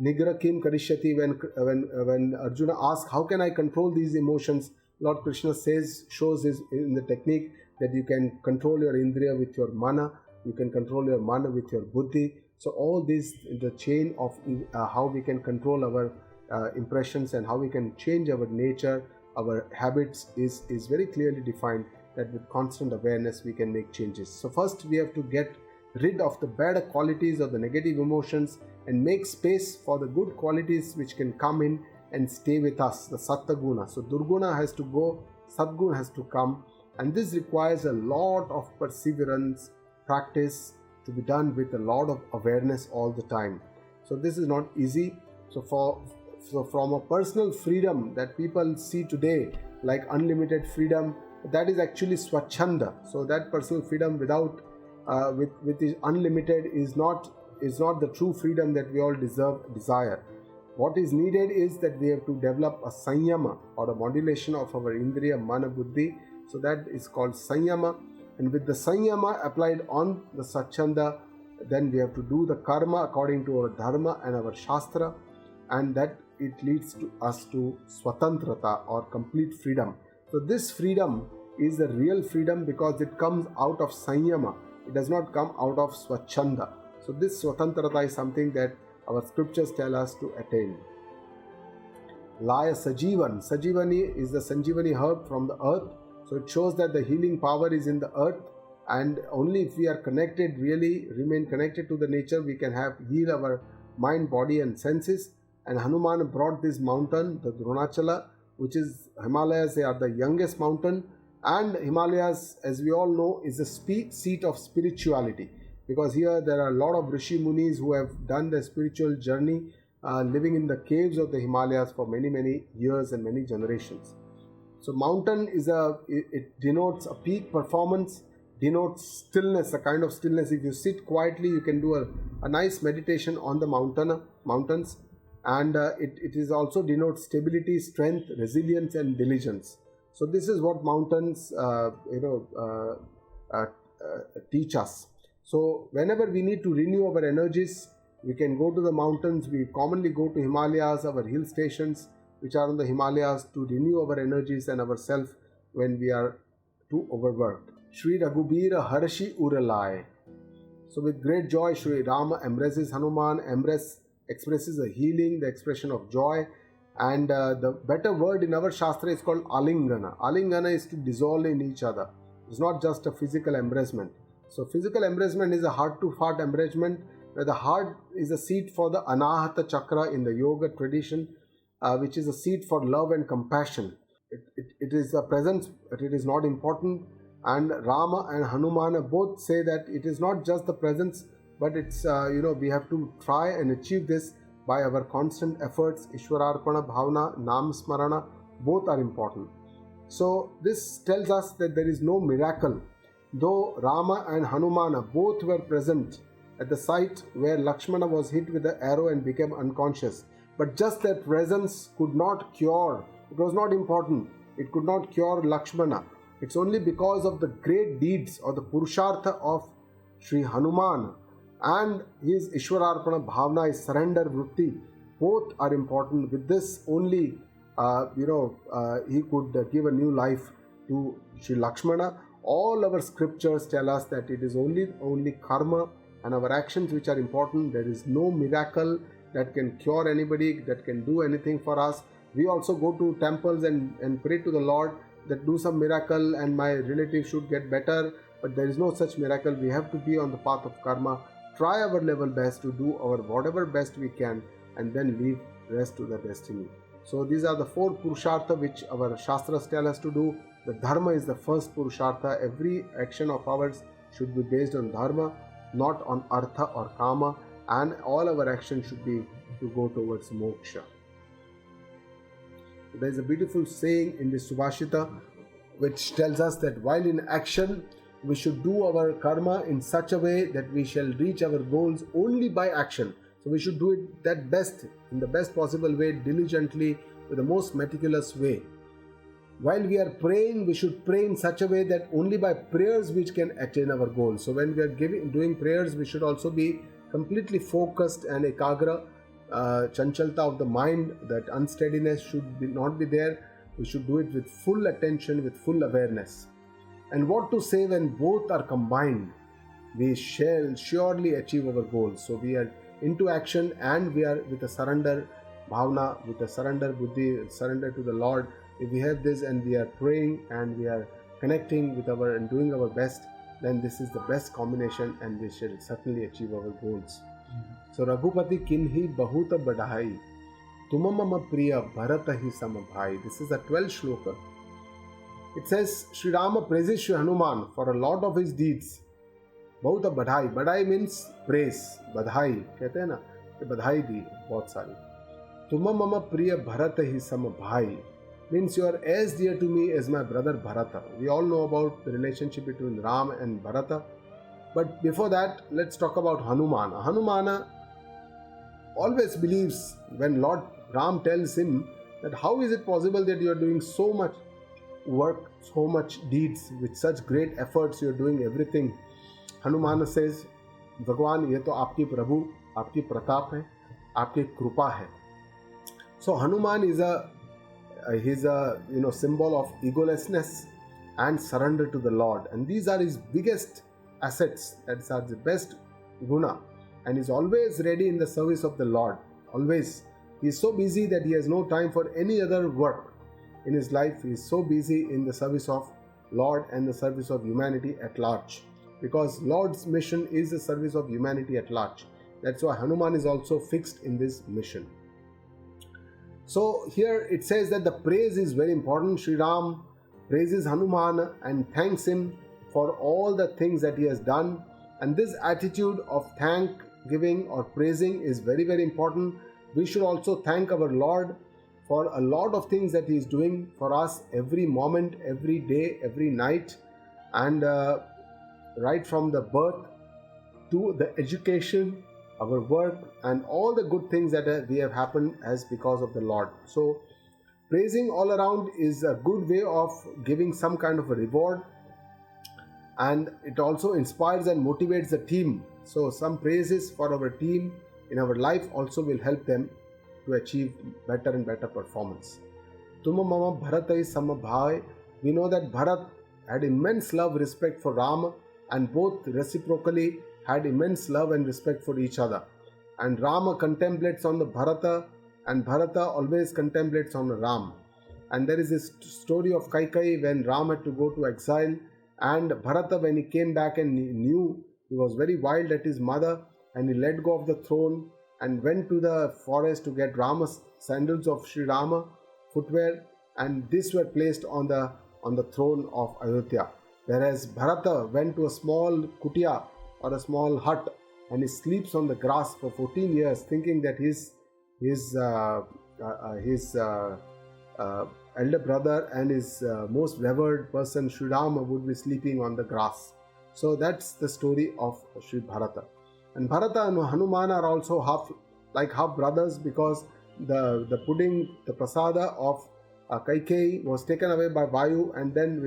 Nigra kim karishyati, when Arjuna asks, how can I control these emotions? Lord Krishna shows in the technique that you can control your indriya with your mana, you can control your mana with your buddhi. So all this, the chain of how we can control our impressions and how we can change our nature, our habits is very clearly defined, that with constant awareness we can make changes. So first we have to get rid of the bad qualities or the negative emotions and make space for the good qualities which can come in and stay with us, the Sattva Guna. So Durguna has to go, Sadguna has to come, and this requires a lot of perseverance, practice, to be done with a lot of awareness all the time. So this is not easy. So from a personal freedom that people see today, like unlimited freedom, that is actually swachhanda. So that personal freedom without with the unlimited is not the true freedom that we all desire. What is needed is that we have to develop a sanyama or a modulation of our indriya, mana, buddhi. So that is called sanyama. And with the sanyama applied on the swachhanda, then we have to do the karma according to our dharma and our shastra, and that it leads to us to swatantrata or complete freedom. So this freedom is the real freedom because it comes out of sanyama. It does not come out of swachhanda. So this swatantrata is something that our scriptures tell us to attain. Laya Sajivan. Sajivani is the Sanjivani herb from the earth. So it shows that the healing power is in the earth, and only if we are connected, really remain connected to the nature, we can heal our mind, body and senses. And Hanuman brought this mountain, the Dronachala, which is Himalayas. They are the youngest mountain. And Himalayas, as we all know, is the seat of spirituality, because here there are a lot of Rishi Munis who have done the spiritual journey, living in the caves of the Himalayas for many years and many generations. So mountain it denotes a peak performance, denotes stillness, a kind of stillness. If you sit quietly, you can do a nice meditation on the mountains, and it is also denotes stability, strength, resilience and diligence. So this is what mountains teach us. So whenever we need to renew our energies, we can go to the mountains. We commonly go to Himalayas, our hill stations which are on the Himalayas, to renew our energies and ourselves when we are too overworked. Shree Raghubira Harshi Uralai. So with great joy, Sri Rama embraces Hanuman. Expresses a healing, the expression of joy. And the better word in our Shastra is called Alingana. Alingana is to dissolve in each other. It's not just a physical embracement. So physical embracement is a heart-to-heart embracement, where the heart is a seat for the Anahata Chakra in the yoga tradition, which is a seat for love and compassion. It is a presence, but it is not important. And Rama and Hanuman both say that it is not just the presence, but it's, we have to try and achieve this by our constant efforts. Ishwararpana Bhavana, Nam Smarana, both are important. So this tells us that there is no miracle. Though Rama and Hanuman both were present at the site where Lakshmana was hit with the arrow and became unconscious, but just their presence could not cure. It was not important. It could not cure Lakshmana. It's only because of the great deeds or the Purushartha of Sri Hanuman and his Ishwararpana Bhavana, his surrender vritti. Both are important. With this only, he could give a new life to Sri Lakshmana. All our scriptures tell us that it is only karma and our actions which are important. There is no miracle that can cure anybody, that can do anything for us. We also go to temples and pray to the Lord that do some miracle and my relative should get better, but there is no such miracle. We have to be on the path of karma, try our level best to do our whatever best we can, and then leave rest to the destiny. So these are the four Purushartha which our Shastras tell us to do. The Dharma is the first Purushartha. Every action of ours should be based on Dharma, not on Artha or Kama, and all our actions should be to go towards Moksha. There is a beautiful saying in the Subhashita which tells us that while in action, we should do our karma in such a way that we shall reach our goals only by action. So we should do it that best, in the best possible way, diligently, with the most meticulous way. While we are praying, we should pray in such a way that only by prayers we can attain our goals. So when we are doing prayers, we should also be completely focused and ekagra, chanchalta of the mind, that unsteadiness should not be there. We should do it with full attention, with full awareness. And what to say when both are combined? We shall surely achieve our goals. So we are into action and we are with a surrender bhavana, with a surrender buddhi, surrender to the Lord. If we have this and we are praying and we are connecting with and doing our best, then this is the best combination and we shall certainly achieve our goals. So Raghupati kinhi bahuta badhai, tumamama priya bharata hi samabhai. This is a 12th shloka. It says, Sri Rama praises Sri Hanuman for a lot of his deeds. Bahuta badhai. Badhai means praise. Badhai. कहते हैं ना कि बधाई दी बहुत सारी. Tumamama priya bharata hi samabhai. Means you are as dear to me as my brother Bharata. We all know about the relationship between Ram and Bharata. But before that, let's talk about Hanuman. Hanuman always believes when Lord Ram tells him that how is it possible that you are doing so much work, so much deeds, with such great efforts, you are doing everything. Hanuman says, Bhagwan, ye to aapki Prabhu, aapki pratap hai, aapki krupa hai. So Hanuman is he's a symbol of egolessness and surrender to the Lord, and these are his biggest assets. That are the best guna, and he's always ready in the service of the Lord. Always. He is so busy that he has no time for any other work in his life. He is so busy in the service of Lord and the service of humanity at large, because Lord's mission is the service of humanity at large. That's why Hanuman is also fixed in this mission. So here it says that the praise is very important. Sri Ram praises Hanuman and thanks him for all the things that he has done. And this attitude of thank giving or praising is very, very important. We should also thank our Lord for a lot of things that he is doing for us every moment, every day, every night, and right from the birth to the education, our work, and all the good things that we have happened as because of the Lord. So praising all around is a good way of giving some kind of a reward, and it also inspires and motivates the team. So some praises for our team in our life also will help them to achieve better and better performance. Tuma mama bharatai samabhai. We know that Bharat had immense love, respect for Rama, and both reciprocally had immense love and respect for each other. And Rama contemplates on the Bharata, and Bharata always contemplates on Ram. And there is this story of Kaikai when Ram had to go to exile, and Bharata, when he came back and he knew he was very wild at his mother, and he let go of the throne and went to the forest to get Rama's sandals of Sri Rama footwear, and these were placed on the throne of Ayodhya. Whereas Bharata went to a small kutia or a small hut, and he sleeps on the grass for 14 years, thinking that his elder brother and his most revered person Sri Rama would be sleeping on the grass. So that's the story of Sri Bharata. And Bharata and Hanuman are also half brothers, because the pudding, the prasada of Kaikeyi was taken away by Vayu, and then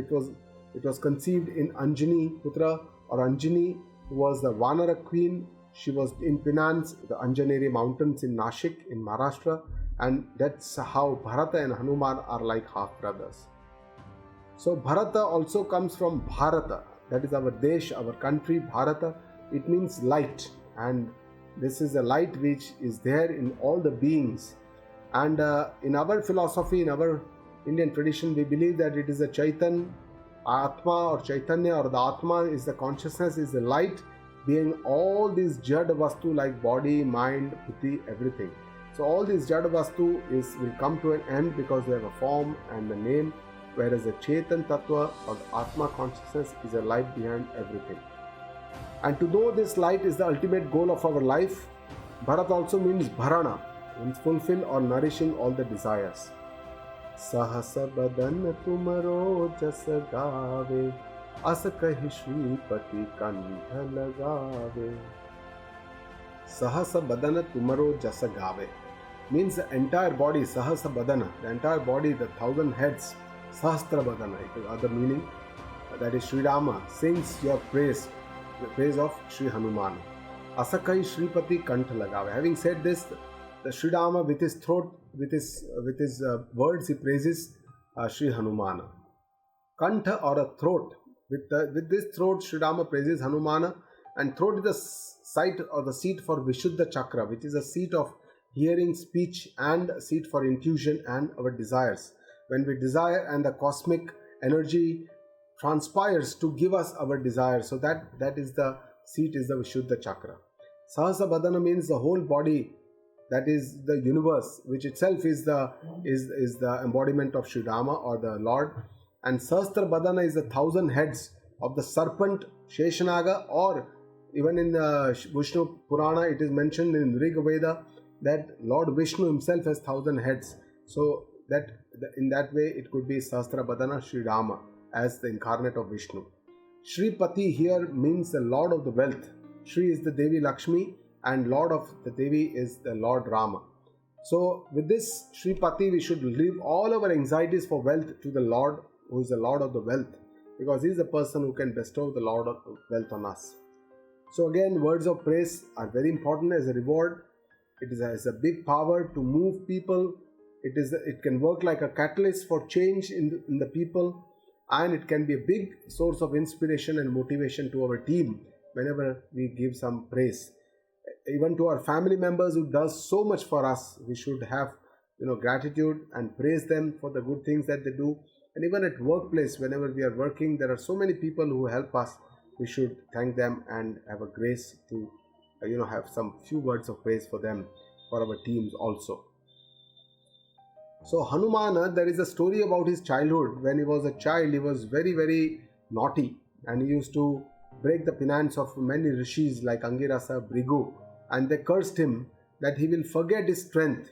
it was conceived in Anjani Putra, or Anjani, who was the Vanara queen. She was in Pinans, the Anjaneri mountains in Nashik in Maharashtra, and that's how Bharata and Hanuman are like half brothers. So Bharata also comes from Bharata, that is our Desh, our country, Bharata. It means light, and this is a light which is there in all the beings. And in our philosophy, in our Indian tradition, we believe that it is a Chaitan, Atma or Chaitanya, or the Atma is the consciousness, is the light, being all these Jad Vastu like body, mind, buddhi, everything. So all these Jad Vastu will come to an end because they have a form and a name, whereas the Chetan Tattva or the Atma consciousness is a light behind everything. And to know this light is the ultimate goal of our life. Bharat also means Bharana, means fulfill or nourishing all the desires. Sahasa badan tumaro jas gaave, as kahi Shripati kantha lagave. Sahasa badana tumaro jas gaave means the entire body, Sahasa badana, the entire body, the 1,000 heads, Sahastra badana, it is other meaning, that is Sri Rama, sings your praise, the praise of Sri Hanuman. Asakai Shripati kantha lagave. Having said this, the Sri Rama with his throat, with his words, he praises Sri Hanuman. Kantha or a throat. With this throat, Sri Rama praises Hanumana, and throat is the site or the seat for Vishuddha Chakra, which is a seat of hearing, speech, and a seat for intuition and our desires. When we desire and the cosmic energy transpires to give us our desires, so that is the seat, is the Vishuddha Chakra. Sahasa Badana means the whole body, that is the universe, which itself is the embodiment of Sri Rama or the Lord. And Sahastra Badana is the 1,000 heads of the serpent Sheshanaga, or even in the Vishnu Purana it is mentioned in Rig Veda that Lord Vishnu himself has 1,000 heads. So that in that way it could be Sahastra Badana Sri Rama as the incarnate of Vishnu. Shripati here means the Lord of the wealth. Shri is the Devi Lakshmi, and Lord of the Devi is the Lord Rama. So with this Shripati, we should leave all our anxieties for wealth to the Lord, who is the Lord of the wealth, because he is the person who can bestow the Lord of wealth on us. So again, words of praise are very important as a reward. It has a big power to move people. It can work like a catalyst for change in the people, and it can be a big source of inspiration and motivation to our team whenever we give some praise. Even to our family members who does so much for us, we should have gratitude and praise them for the good things that they do. And even at workplace, whenever we are working, there are so many people who help us. We should thank them and have a grace to have some few words of praise for them, for our teams also. So Hanuman, there is a story about his childhood. When he was a child, he was very, very naughty, and he used to break the penance of many rishis like Angirasa, Brigu, and they cursed him that he will forget his strength.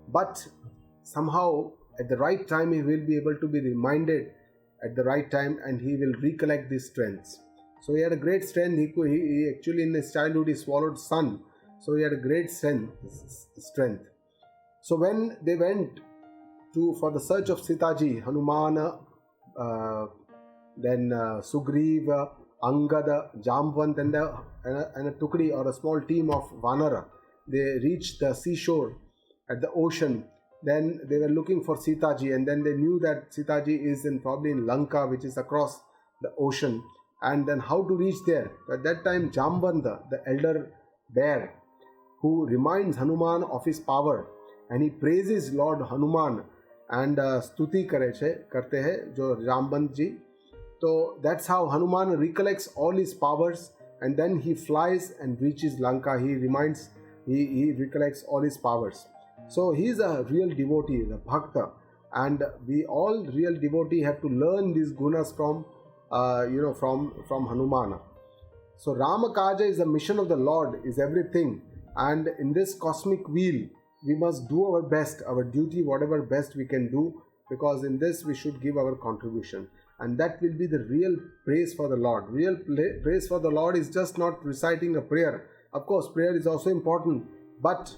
But somehow at the right time he will be able to be reminded at the right time, and he will recollect these strengths. So he had a great strength. He actually in his childhood he swallowed sun. So he had a great strength. So when they went for the search of Sitaji, Hanuman, then Sugriva, Angada, Jamvant, and a tukdi or a small team of Vanara, they reached the seashore at the ocean. Then they were looking for Sitaji, and then they knew that Sitaji is probably in Lanka, which is across the ocean. And then how to reach there? At that time, Jambanda, the elder bear, who reminds Hanuman of his power, and he praises Lord Hanuman and stuti karte hai jo Jamband ji. So that's how Hanuman recollects all his powers, and then he flies and reaches Lanka. He recollects all his powers. So he is a real devotee, the bhakta, and we all real devotee have to learn these gunas from Hanuman. So Ramakaja is the mission of the Lord, is everything, and in this cosmic wheel we must do our best, our duty, whatever best we can do, because in this we should give our contribution, and that will be the real praise for the Lord. Real praise for the Lord is just not reciting a prayer. Of course, prayer is also important, but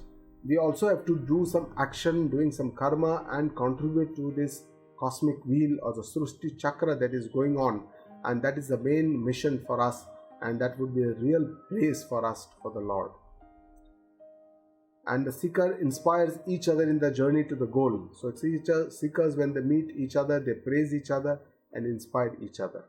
we also have to do some action, doing some karma, and contribute to this cosmic wheel or the Srushti Chakra that is going on, and that is the main mission for us, and that would be a real praise for us, for the Lord. And the seeker inspires each other in the journey to the goal. So seekers, when they meet each other, they praise each other and inspire each other.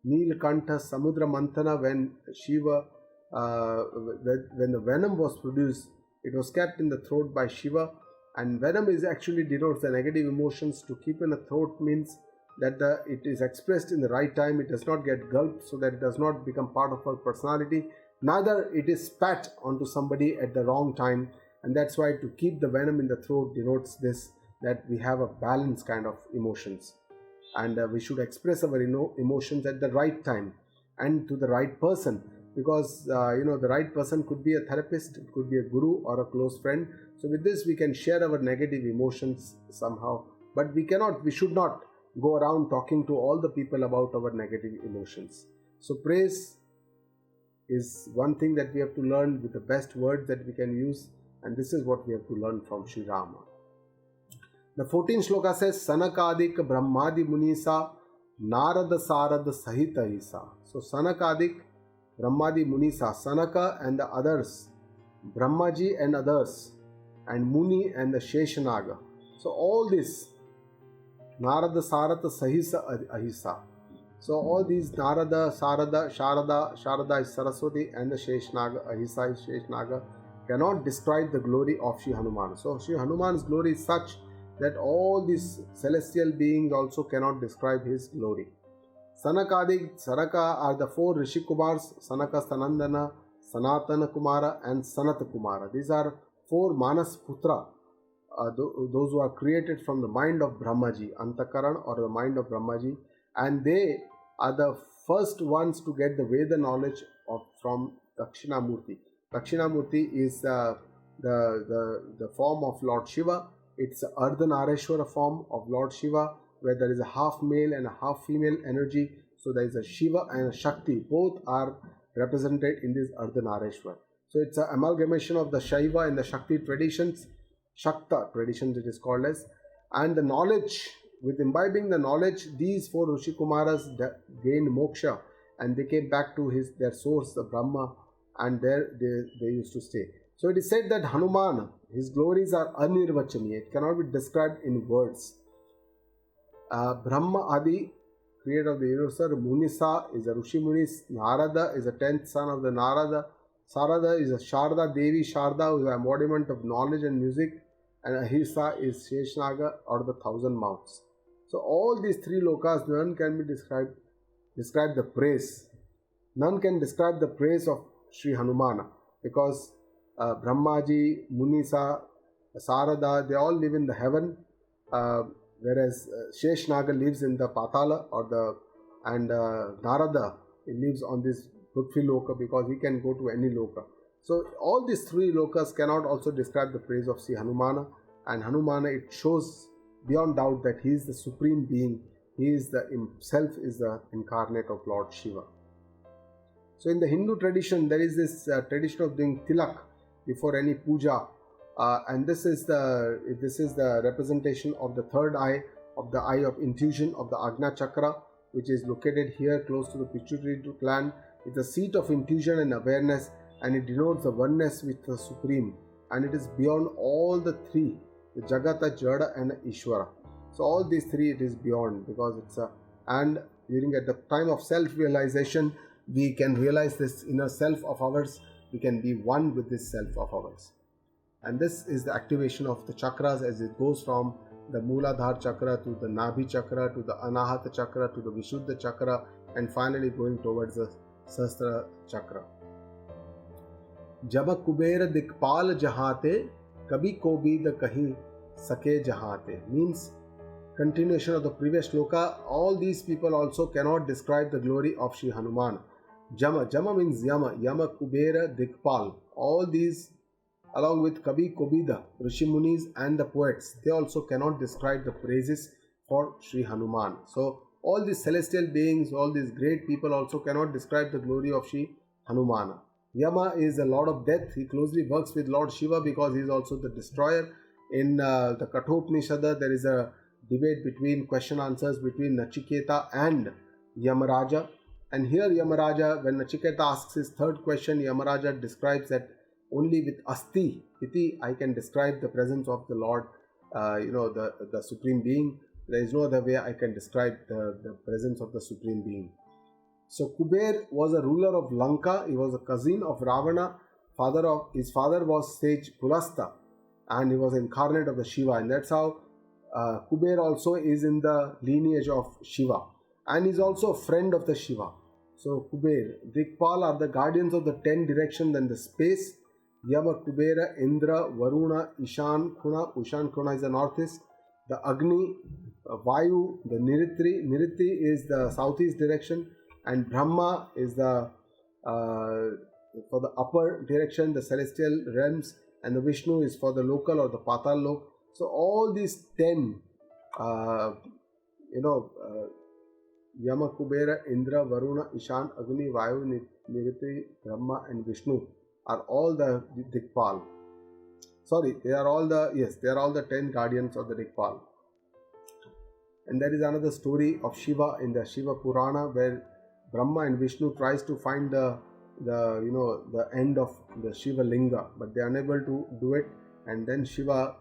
Neelkantha Samudra Mantana, when Shiva, when the venom was produced, it was kept in the throat by Shiva, and venom is actually denotes the negative emotions. To keep in the throat means that it is expressed in the right time, it does not get gulped, so that it does not become part of our personality, neither it is spat onto somebody at the wrong time, and that's why to keep the venom in the throat denotes this, that we have a balanced kind of emotions, and we should express our emotions at the right time and to the right person, because the right person could be a therapist, it could be a guru or a close friend. So with this we can share our negative emotions somehow, but we should not go around talking to all the people about our negative emotions. So praise is one thing that we have to learn with the best words that we can use, and this is what we have to learn from Sri Rama. The 14th shloka says, Sanakadik Brahmadi Munisa Narada Sarada Sahita Isa. So Sanakadik Brahmadi Munisa, Sanaka and the others, Brahmaji and others, and Muni and the Sheshanaga. So all this, Narada Sarada Sahisa Ahisa. So all these Narada, Sarada, Sharada is Saraswati, and the Sheshnaga, Ahisa is Sheshnaga, cannot describe the glory of Sri Hanuman. So Sri Hanuman's glory is such that all these celestial beings also cannot describe his glory. Sanaka are the 4 Rishi Kumars, Sanaka, Sanandana, Sanatana Kumara and Sanata Kumara. These are 4 Manas Putra, those who are created from the mind of Brahmaji, Antakaran or the mind of Brahmaji, and they are the first ones to get the Veda knowledge from Dakshinamurti. Dakshinamurti is the form of Lord Shiva. It's the Ardhanareshwara form of Lord Shiva, where there is a half male and a half female energy. So there is a Shiva and a Shakti. Both are represented in this Ardhanareshwar. So it's an amalgamation of the Shaiva and the Shakti traditions, Shakta traditions it is called as. And the knowledge, with imbibing the knowledge, these 4 Rishi Kumaras gained moksha, and they came back to their source, the Brahma, and there they used to stay. So it is said that Hanuman, his glories are anirvachaniya. It cannot be described in words. Brahma Adi, creator of the universe, Munisa is a Rishi Munis, Narada is a 10th son of the Narada, Sarada is a Sharda Devi, Sharda who is an embodiment of knowledge and music, and Ahisa is Sheshnaga or the 1,000 mouths. So all these 3 lokas, none can be describe the praise. None can describe the praise of Sri Hanumana. because Brahmaji, Munisa, Sarada, they all live in the heaven, uh, whereas Sheshnaga lives in the Patala and Narada, he lives on this Prithvi Loka because he can go to any Loka. So all these three lokas cannot also describe the praise of Sri Hanumana, and Hanumana, it shows beyond doubt that he is the supreme being. He is himself is the incarnate of Lord Shiva. So in the Hindu tradition, there is this tradition of doing tilak before any puja, and this is the representation of the third eye, of the eye of intuition of the Agna Chakra, which is located here close to the pituitary gland. It's a seat of intuition and awareness, and it denotes the oneness with the Supreme, and it is beyond all the three, the Jagata, Jada and Ishvara. So all these three it is beyond, because and during at the time of self-realization, we can realize this inner self of ours, we can be one with this self of ours. And this is the activation of the chakras as it goes from the Mooladhara chakra to the Nabhi chakra to the Anahata chakra to the Vishuddha chakra, and finally going towards the Sahasrara chakra. जब कुबेर दिक्पाल जहाते कभी कोबीद कहीं सके जहाते means continuation of the previous shloka. All these people also cannot describe the glory of Sri Hanuman. Jama means Yama, Kubera, Dikpal. All these, along with Kabi, Kobida, Rishi Munis and the poets, they also cannot describe the praises for Sri Hanuman. So all these celestial beings, all these great people also cannot describe the glory of Sri Hanuman. Yama is the Lord of Death. He closely works with Lord Shiva because he is also the destroyer. In the Kathopanishad, there is a debate between answers between Nachiketa and Yamaraja. And here Yamaraja, when Nachiketa asks his third question, Yamaraja describes that only with Asti, Iti, I can describe the presence of the Lord, the Supreme Being. There is no other way I can describe the presence of the Supreme Being. So Kuber was a ruler of Lanka. He was a cousin of Ravana. His father was sage Pulasta, and he was incarnate of the Shiva. And that's how Kuber also is in the lineage of Shiva. And he's also a friend of the Shiva. So Kuber, Dikpal are the guardians of the 10 directions and the space. Yama, Kubera, Indra, Varuna, Ishan, Khuna. Ishan Khuna is the northeast. The Agni, Vayu, the Niritri. Niritri is the southeast direction. And Brahma is the for the upper direction, the celestial realms, and the Vishnu is for the local or the Patal Lok. So all these 10, Yama, Kubera, Indra, Varuna, Ishan, Agni, Vayu, Niriti, Brahma, and Vishnu are all the Dikpal. Sorry, they are all the 10 guardians of the Dikpal. And there is another story of Shiva in the Shiva Purana where Brahma and Vishnu tries to find the end of the Shiva Linga, but they are unable to do it. And then Shiva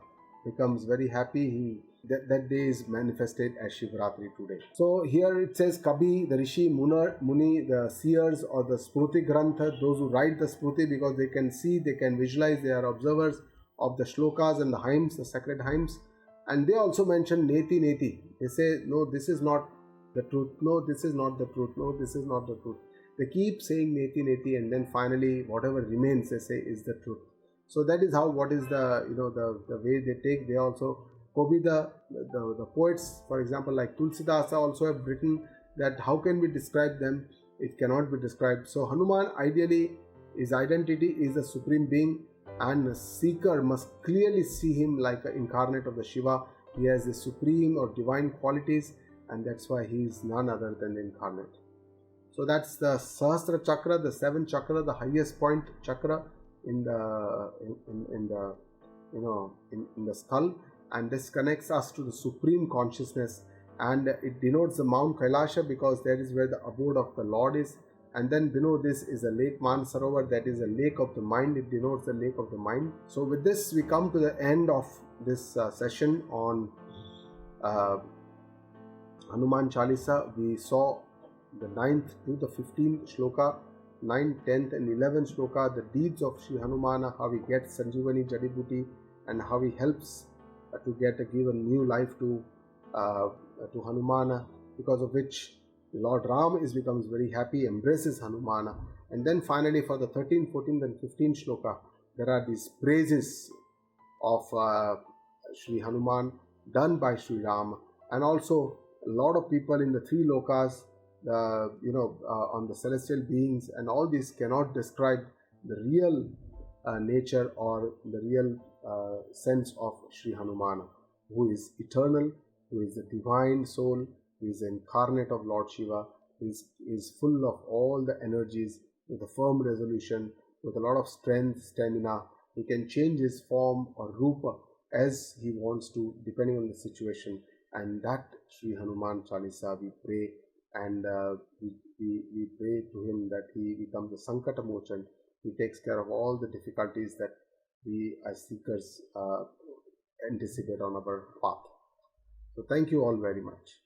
becomes very happy. That day is manifested as Shivratri today. So here it says Kabi, the Rishi, Muni, the seers or the Smruti Grantha, those who write the Smruti because they can see, they can visualize, they are observers of the shlokas and the hymns, the sacred hymns. And they also mention Neti Neti. They say, no, this is not the truth. No, this is not the truth. No, this is not the truth. They keep saying Neti Neti, and then finally whatever remains they say is the truth. So that is how, what is the way they take. They also Kobida, the poets, for example, like Tulsidasa also have written that how can we describe them? It cannot be described. So Hanuman, ideally, his identity is the Supreme Being, and a seeker must clearly see him like an incarnate of the Shiva. He has the supreme or divine qualities, and that's why he is none other than the incarnate. So that's the Sahasrara chakra, the 7th chakra, the highest point chakra in the skull, and this connects us to the supreme consciousness, and it denotes the Mount Kailasha because that is where the abode of the Lord is. And then below this is a lake Mansarovar, that is a lake of the mind. It denotes the lake of the mind. So with this we come to the end of this session on Hanuman Chalisa. We saw the 9th to the 15th shloka, 9th, 10th and 11th shloka, the deeds of Sri Hanumana, how he gets Sanjeevani Jadibuti and how he helps to give a new life to Hanumana, because of which Lord Ram becomes very happy, embraces Hanumana, And then finally for the 13th, 14th and 15th shloka, there are these praises of Sri Hanuman done by Sri Ram, and also a lot of people in the three lokas, on the celestial beings, and all these cannot describe the real nature or the real sense of Sri Hanuman, who is eternal, who is the divine soul, who is incarnate of Lord Shiva, is full of all the energies, with a firm resolution, with a lot of strength, stamina. He can change his form or rupa as he wants to, depending on the situation. And that Sri Hanuman Chalisa we pray, and we pray to him that he becomes the Sankata Mochan. He takes care of all the difficulties that we as seekers anticipate on our path. So thank you all very much.